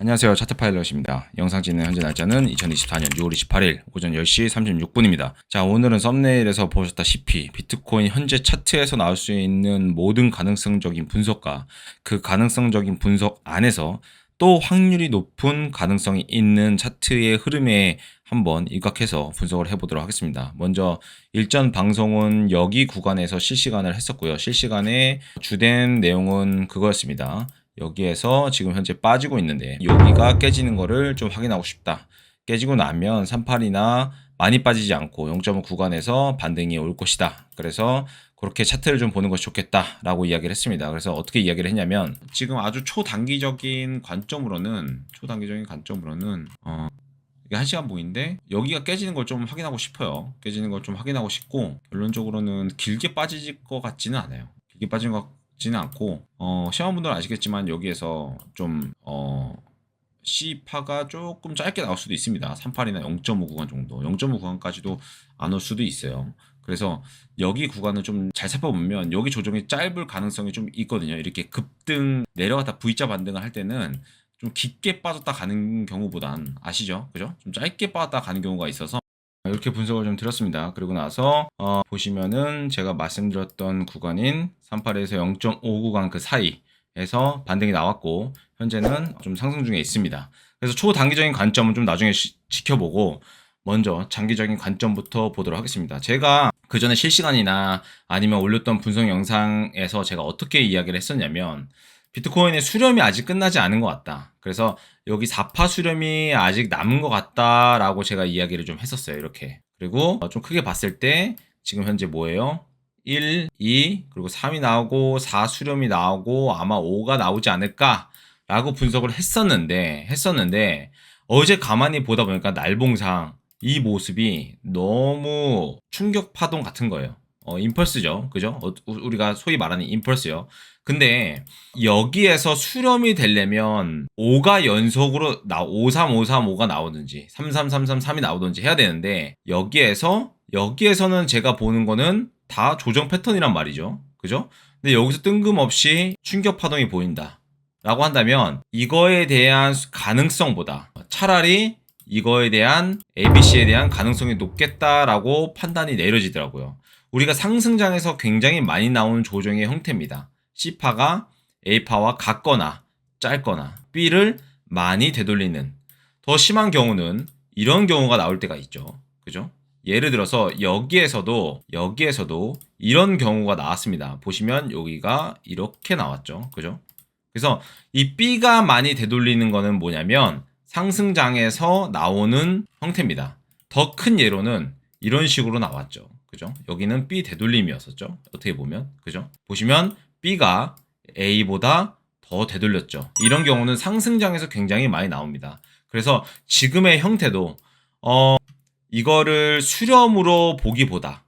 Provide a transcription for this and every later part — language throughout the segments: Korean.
안녕하세요. 차트파일럿입니다. 영상 찍는 현재 날짜는 2024년 6월 28일 오전 10시 36분입니다. 자, 오늘은 썸네일에서 보셨다시피 비트코인 현재 차트에서 나올 수 있는 모든 가능성적인 분석과 그 가능성적인 분석 안에서 또 확률이 높은 가능성이 있는 차트의 흐름에 한번 입각해서 분석을 해보도록 하겠습니다. 먼저 일전 방송은 여기 구간에서 실시간을 했었고요. 실시간에 주된 내용은 그거였습니다. 여기에서 지금 현재 빠지고 있는데 여기가 깨지는 거를 좀 확인하고 싶다. 깨지고 나면 38이나 많이 빠지지 않고 0.5 구간에서 반등이 올 것이다. 그래서 그렇게 차트를 좀 보는 것이 좋겠다라고 이야기를 했습니다. 그래서 어떻게 이야기를 했냐면 지금 아주 초단기적인 관점으로는 이게 1시간 봉인데 여기가 깨지는 걸 좀 확인하고 싶어요. 깨지는 걸 좀 확인하고 싶고 결론적으로는 길게 빠질 것 같지는 않아요. 길게 빠진 것 지는 않고 시험분들은 아시겠지만 여기에서 좀 C파가 조금 짧게 나올 수도 있습니다. 38이나 0.5 구간 정도 0.5 구간까지도 안 올 수도 있어요. 그래서 여기 구간을 좀 잘 살펴보면 여기 조정이 짧을 가능성이 좀 있거든요. 이렇게 급등 내려갔다 V자 반등을 할 때는 좀 깊게 빠졌다 가는 경우보단 아시죠? 그죠? 좀 짧게 빠졌다 가는 경우가 있어서 이렇게 분석을 좀 드렸습니다. 그리고 나서 보시면은 제가 말씀드렸던 구간인 38에서 0.5 구간 그 사이에서 반등이 나왔고 현재는 좀 상승 중에 있습니다. 그래서 초단기적인 관점은 좀 나중에 지켜보고 먼저 장기적인 관점부터 보도록 하겠습니다. 제가 그 전에 실시간이나 아니면 올렸던 분석 영상에서 제가 어떻게 이야기를 했었냐면 비트코인의 수렴이 아직 끝나지 않은 것 같다. 그래서 여기 4파 수렴이 아직 남은 것 같다라고 제가 이야기를 좀 했었어요. 이렇게. 그리고 좀 크게 봤을 때 지금 현재 뭐예요? 1, 2, 그리고 3이 나오고 4 수렴이 나오고 아마 5가 나오지 않을까라고 분석을 했었는데 어제 가만히 보다 보니까 날봉상 이 모습이 너무 충격 파동 같은 거예요. 임펄스죠. 그죠? 우리가 소위 말하는 임펄스요. 근데 여기에서 수렴이 되려면 5가 연속으로 53535가 나오든지 33333이 나오든지 해야 되는데 여기에서는 제가 보는 거는 다 조정 패턴이란 말이죠. 그죠? 근데 여기서 뜬금없이 충격 파동이 보인다. 라고 한다면 이거에 대한 가능성보다 차라리 이거에 대한 ABC에 대한 가능성이 높겠다라고 판단이 내려지더라고요. 우리가 상승장에서 굉장히 많이 나오는 조정의 형태입니다. C파가 A파와 같거나 짧거나 B를 많이 되돌리는 더 심한 경우는 이런 경우가 나올 때가 있죠. 그죠? 예를 들어서 여기에서도 이런 경우가 나왔습니다. 보시면 여기가 이렇게 나왔죠. 그죠? 그래서 이 B가 많이 되돌리는 거는 뭐냐면 상승장에서 나오는 형태입니다. 더 큰 예로는 이런 식으로 나왔죠. 그죠? 여기는 B 되돌림이었었죠. 어떻게 보면. 그죠? 보시면 B가 A보다 더 되돌렸죠. 이런 경우는 상승장에서 굉장히 많이 나옵니다. 그래서 지금의 형태도 이거를 수렴으로 보기보다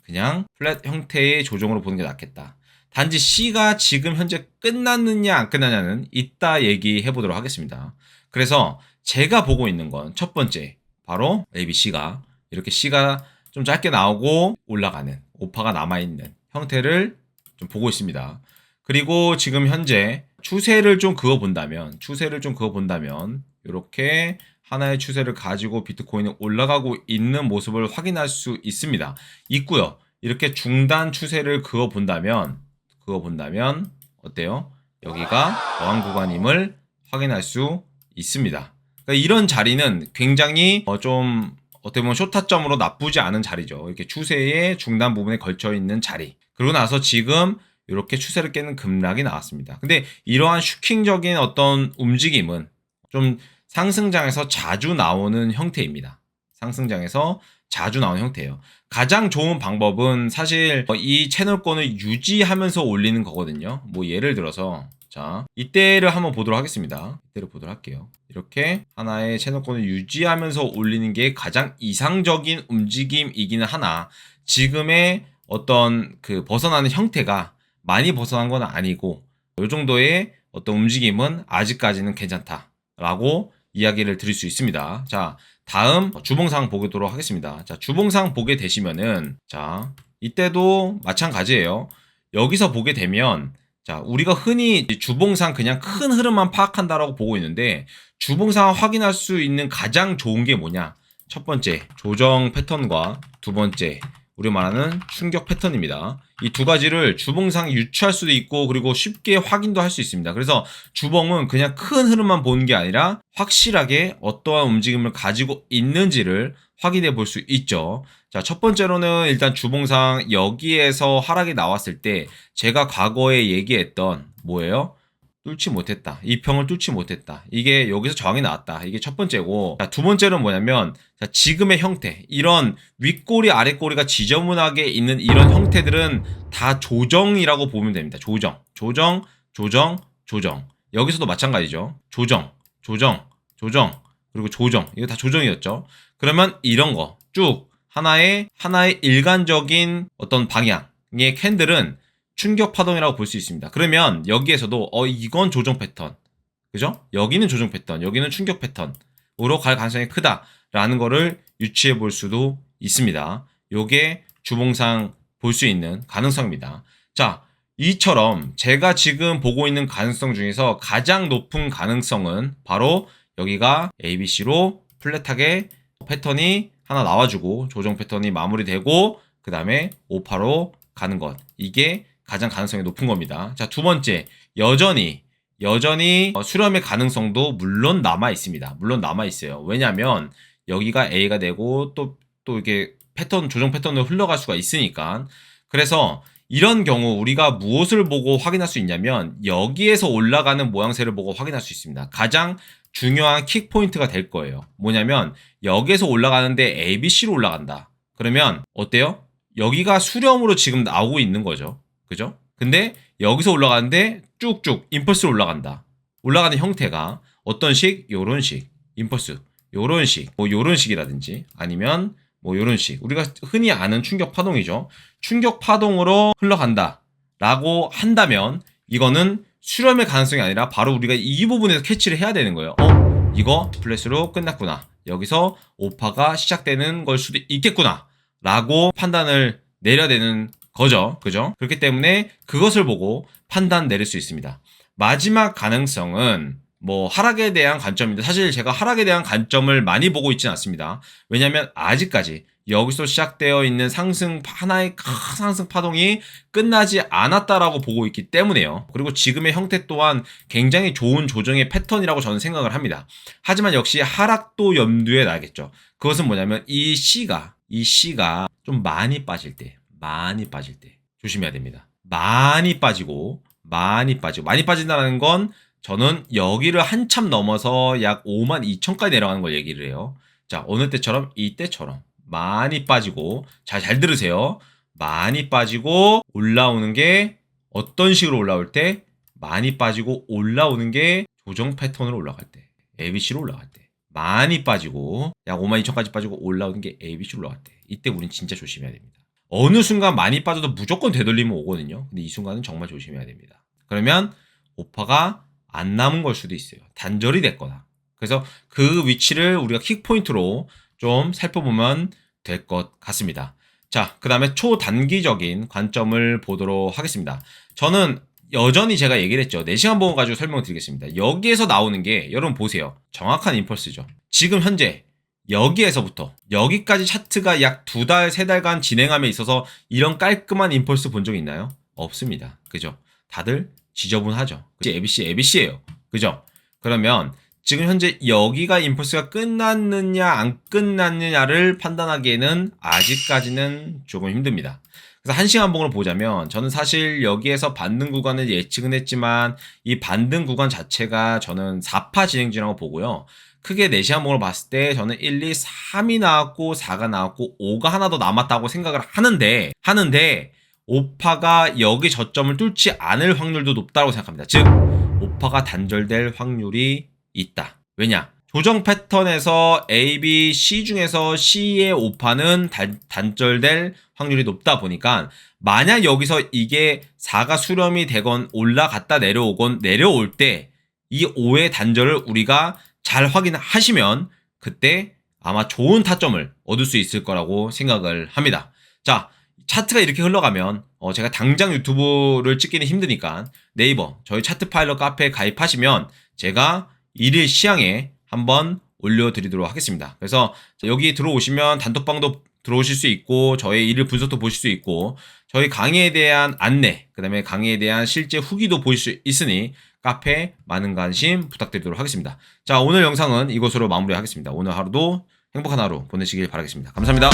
그냥 플랫 형태의 조정으로 보는 게 낫겠다. 단지 C가 지금 현재 끝났느냐 안 끝났냐는 이따 얘기해 보도록 하겠습니다. 그래서 제가 보고 있는 건 첫 번째 바로 ABC가 이렇게 C가 좀 짧게 나오고 올라가는 5파가 남아있는 형태를 좀 보고 있습니다. 그리고 지금 현재 추세를 좀 그어본다면 이렇게 하나의 추세를 가지고 비트코인이 올라가고 있는 모습을 확인할 수 있고요. 이렇게 중단 추세를 그어본다면 어때요? 여기가 저항 구간임을 확인할 수 있습니다. 그러니까 이런 자리는 굉장히 좀 어떻게 보면 쇼타점으로 나쁘지 않은 자리죠. 이렇게 추세의 중단 부분에 걸쳐 있는 자리. 그러고 나서 지금 이렇게 추세를 깨는 급락이 나왔습니다. 근데 이러한 슈킹적인 어떤 움직임은 좀 상승장에서 자주 나오는 형태입니다. 가장 좋은 방법은 사실 이 채널권을 유지하면서 올리는 거거든요. 뭐 예를 들어서 자 이때를 한번 보도록 하겠습니다. 이때를 보도록 할게요. 이렇게 하나의 채널권을 유지하면서 올리는 게 가장 이상적인 움직임이기는 하나 지금의 어떤 그 벗어나는 형태가 많이 벗어난 건 아니고 이 정도의 어떤 움직임은 아직까지는 괜찮다라고 이야기를 드릴 수 있습니다. 자, 다음 주봉상 보도록 하겠습니다. 자, 주봉상 보게 되시면은 자, 이때도 마찬가지예요. 여기서 보게 되면 자, 우리가 흔히 주봉상 그냥 큰 흐름만 파악한다라고 보고 있는데 주봉상 확인할 수 있는 가장 좋은 게 뭐냐? 첫 번째, 조정 패턴과 두 번째, 우리 말하는 충격 패턴입니다. 이 두 가지를 주봉상 유추할 수도 있고 그리고 쉽게 확인도 할 수 있습니다. 그래서 주봉은 그냥 큰 흐름만 보는 게 아니라 확실하게 어떠한 움직임을 가지고 있는지를 확인해 볼 수 있죠. 자, 첫 번째로는 일단 주봉상 여기에서 하락이 나왔을 때 제가 과거에 얘기했던 뭐예요? 뚫지 못했다. 이 평을 뚫지 못했다. 이게 여기서 저항이 나왔다. 이게 첫 번째고, 자, 두 번째는 뭐냐면, 자, 지금의 형태. 이런 윗꼬리, 아랫꼬리가 지저분하게 있는 이런 형태들은 다 조정이라고 보면 됩니다. 조정, 조정, 조정, 조정. 여기서도 마찬가지죠. 조정, 조정, 조정, 그리고 조정. 이거 다 조정이었죠. 그러면 이런 거 쭉 하나의 일관적인 어떤 방향의 캔들은 충격 파동이라고 볼 수 있습니다. 그러면 여기에서도 이건 조정 패턴, 그죠? 여기는 조정 패턴, 여기는 충격 패턴으로 갈 가능성이 크다라는 거를 유추해 볼 수도 있습니다. 요게 주봉상 볼 수 있는 가능성입니다. 자, 이처럼 제가 지금 보고 있는 가능성 중에서 가장 높은 가능성은 바로 여기가 ABC로 플랫하게 패턴이 하나 나와주고 조정 패턴이 마무리되고 그 다음에 오파로 가는 것, 이게 가장 가능성이 높은 겁니다. 자, 두 번째, 여전히 수렴의 가능성도 물론 남아 있습니다. 물론 남아 있어요. 왜냐하면 여기가 A가 되고 또 이게 패턴, 조정 패턴으로 흘러갈 수가 있으니까. 그래서 이런 경우 우리가 무엇을 보고 확인할 수 있냐면 여기에서 올라가는 모양새를 보고 확인할 수 있습니다. 가장 중요한 킥 포인트가 될 거예요. 뭐냐면 여기에서 올라가는데 ABC로 올라간다. 그러면 어때요? 여기가 수렴으로 지금 나오고 있는 거죠. 그죠? 근데 여기서 올라가는데 쭉쭉 임펄스로 올라간다. 올라가는 형태가 어떤 식? 요런 식. 임펄스. 요런 식. 뭐 요런 식이라든지 아니면 뭐 요런 식. 우리가 흔히 아는 충격 파동이죠. 충격 파동으로 흘러간다 라고 한다면 이거는 수렴의 가능성이 아니라 바로 우리가 이 부분에서 캐치를 해야 되는 거예요. 이거 플랫으로 끝났구나. 여기서 오파가 시작되는 걸 수도 있겠구나 라고 판단을 내려야 되는 거죠. 그죠? 그렇기 때문에 그것을 보고 판단 내릴 수 있습니다. 마지막 가능성은 뭐 하락에 대한 관점인데 사실 제가 하락에 대한 관점을 많이 보고 있지는 않습니다. 왜냐하면 아직까지 여기서 시작되어 있는 하나의 큰 상승 파동이 끝나지 않았다라고 보고 있기 때문에요. 그리고 지금의 형태 또한 굉장히 좋은 조정의 패턴이라고 저는 생각을 합니다. 하지만 역시 하락도 염두에 놔야겠죠. 그것은 뭐냐면 이 C가 좀 많이 빠질 때 조심해야 됩니다. 많이 빠진다는 건 저는 여기를 한참 넘어서 약 52,000까지 내려가는 걸 얘기를 해요. 자, 어느 때처럼 이때처럼 많이 빠지고 잘 들으세요. 많이 빠지고 올라오는 게 어떤 식으로 올라올 때 많이 빠지고 올라오는 게 조정 패턴으로 올라갈 때 ABC로 올라갈 때 많이 빠지고 약 52,000까지 빠지고 올라오는 게 ABC로 올라갈 때 이때 우린 진짜 조심해야 됩니다. 어느 순간 많이 빠져도 무조건 되돌리면 오거든요. 근데 이 순간은 정말 조심해야 됩니다. 그러면 오파가 안 남은 걸 수도 있어요. 단절이 됐거나. 그래서 그 위치를 우리가 킥포인트로 좀 살펴보면 될 것 같습니다. 자, 그 다음에 초단기적인 관점을 보도록 하겠습니다. 저는 여전히 제가 얘기를 했죠. 4시간 보고 가지고 설명을 드리겠습니다. 여기에서 나오는 게 여러분 보세요. 정확한 임펄스죠. 지금 현재 여기에서부터 여기까지 차트가 약 2달, 3달간 진행함에 있어서 이런 깔끔한 임펄스 본 적 있나요? 없습니다. 그죠? 다들 지저분하죠. ABC예요. 그죠? 그러면 지금 현재 여기가 임펄스가 끝났느냐 안 끝났느냐를 판단하기에는 아직까지는 조금 힘듭니다. 그래서 1시간 봉을 보자면 저는 사실 여기에서 반등 구간을 예측은 했지만 이 반등 구간 자체가 저는 4파 진행 중이라고 보고요. 크게 4시간 봉을 봤을 때 저는 1, 2, 3이 나왔고 4가 나왔고 5가 하나 더 남았다고 생각을 하는데 5파가 여기 저점을 뚫지 않을 확률도 높다고 생각합니다. 즉 5파가 단절될 확률이 있다. 왜냐? 조정 패턴에서 A, B, C 중에서 C의 5파는 단절될 확률이 높다 보니까 만약 여기서 이게 4가 수렴이 되건 올라갔다 내려올 때 이 5의 단절을 우리가 잘 확인하시면 그때 아마 좋은 타점을 얻을 수 있을 거라고 생각을 합니다. 자, 차트가 이렇게 흘러가면 제가 당장 유튜브를 찍기는 힘드니까 네이버 저희 차트 파일럿 카페에 가입하시면 제가 일일 시향에 한번 올려드리도록 하겠습니다. 그래서 여기 들어오시면 단톡방도 들어오실 수 있고 저의 일일 분석도 보실 수 있고 저희 강의에 대한 안내, 그 다음에 강의에 대한 실제 후기도 보실 수 있으니 카페 많은 관심 부탁드리도록 하겠습니다. 자, 오늘 영상은 이것으로 마무리하겠습니다. 오늘 하루도 행복한 하루 보내시길 바라겠습니다. 감사합니다.